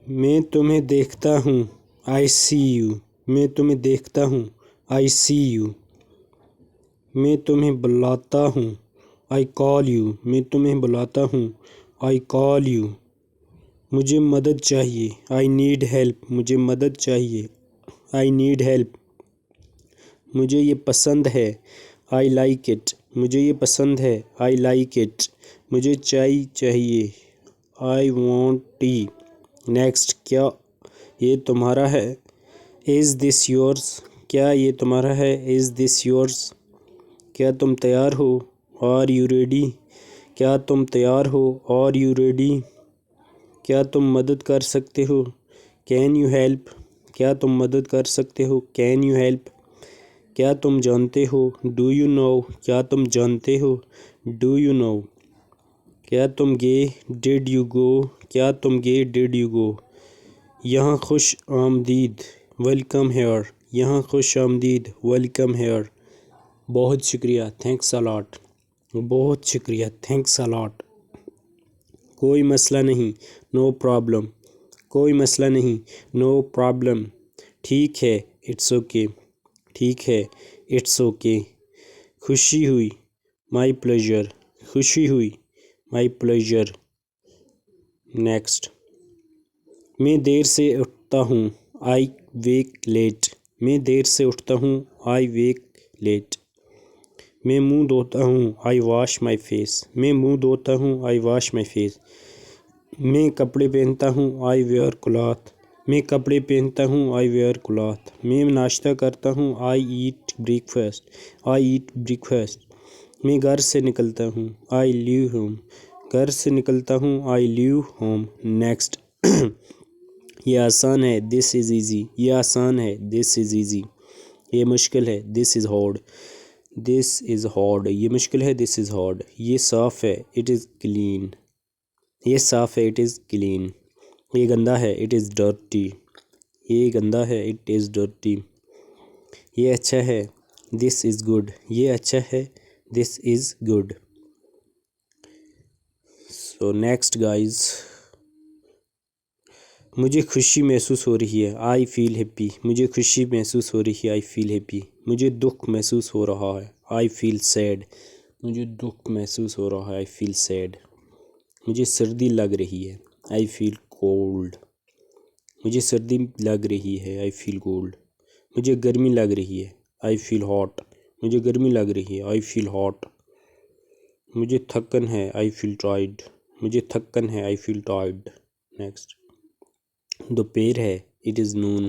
میں تمہیں دیکھتا ہوں I see you. میں تمہیں دیکھتا ہوں I see you. میں تمہیں بلاتا ہوں I call you. میں تمہیں بلاتا ہوں I call you. مجھے مدد چاہیے I need help. مجھے مدد چاہیے I need help. مجھے یہ پسند ہے I like it. مجھے یہ پسند ہے I like it. مجھے چائے چاہیے I want tea. Next. کیا یہ تمہارا ہے Is this yours? کیا یہ تمہارا ہے Is this yours? کیا تم تیار ہو Are you ready? کیا تم تیار ہو Are you ready? کیا تم مدد کر سکتے ہو Can you help? کیا تم مدد کر سکتے ہو Can you help? کیا تم جانتے ہو Do you know? کیا تم جانتے ہو Do you know? کیا تم گئے Did you go? کیا تم گئے Did you go? یہاں خوش آمدید Welcome here. یہاں خوش آمدید Welcome here. بہت شکریہ Thanks a lot. بہت شکریہ Thanks a lot. کوئی مسئلہ نہیں No problem. کوئی مسئلہ نہیں No problem. ٹھیک ہے It's okay. ٹھیک ہے It's okay. خوشی ہوئی My pleasure. خوشی ہوئی My pleasure. Next. میں دیر سے اٹھتا ہوں I wake late. میں دیر سے اٹھتا ہوں I wake late. میں منہ دھوتا ہوں I wash my face. میں منہ دھوتا ہوں I wash my face. میں کپڑے پہنتا ہوں I wear cloth. میں کپڑے پہنتا ہوں I wear cloth. میں ناشتہ کرتا ہوں I eat breakfast. I eat breakfast. میں گھر سے نکلتا ہوں I leave home. گھر سے نکلتا ہوں I leave home. Next. یہ آسان ہے This is easy. یہ آسان ہے This is easy. یہ مشکل ہے This is hard. This is hard. یہ مشکل ہے This is hard. یہ صاف ہے It is clean. یہ صاف ہے It is clean. یہ گندا ہے It is dirty. یہ گندا ہے It is dirty. یہ اچھا ہے This is good. یہ اچھا ہے This is good. So next guys. مجھے خوشی محسوس ہو رہی ہے I feel happy. مجھے خوشی محسوس ہو رہی ہے I feel happy. مجھے دکھ محسوس ہو رہا ہے I feel sad. مجھے دکھ محسوس ہو رہا ہے I feel sad. مجھے سردی لگ رہی ہے I feel cold. مجھے سردی لگ رہی ہے I feel cold. مجھے گرمی لگ رہی ہے I feel hot. مجھے گرمی لگ رہی ہے I feel hot. مجھے تھکن ہے I feel tired. مجھے تھکن ہے I feel tired. Next. دوپہر ہے It is noon.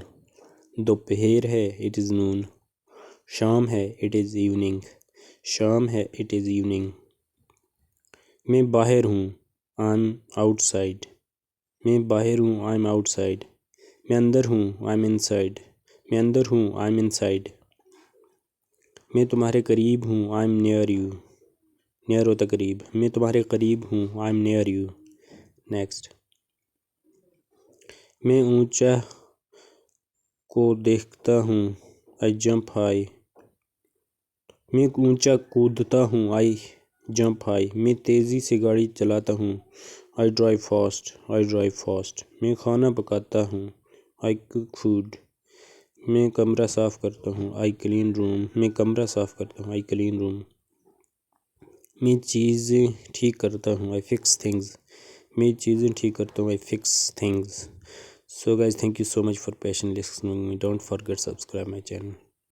دوپہر ہے It is noon. شام ہے It is evening. شام ہے It is evening. میں باہر ہوں I'm outside. میں باہر ہوں I'm outside. میں اندر ہوں I'm inside. میں اندر ہوں I'm inside. میں تمہارے قریب ہوں I'm near you. near ہوتا قریب. میں تمہارے قریب ہوں I'm near you. Next. میں اونچا کو دیکھتا ہوں I jump high. میں اونچا کودتا ہوں I jump high. میں تیزی سے گاڑی چلاتا ہوں I drive fast. I drive fast. میں کھانا پکاتا ہوں I cook food. میں کمرہ صاف کرتا ہوں I clean room. میں کمرہ صاف کرتا ہوں I clean room. میں چیزیں ٹھیک کرتا ہوں I fix things. میں چیزیں ٹھیک کرتا ہوں I fix things. So guys, thank you so much for patiently listening me. Don't forget subscribe my channel.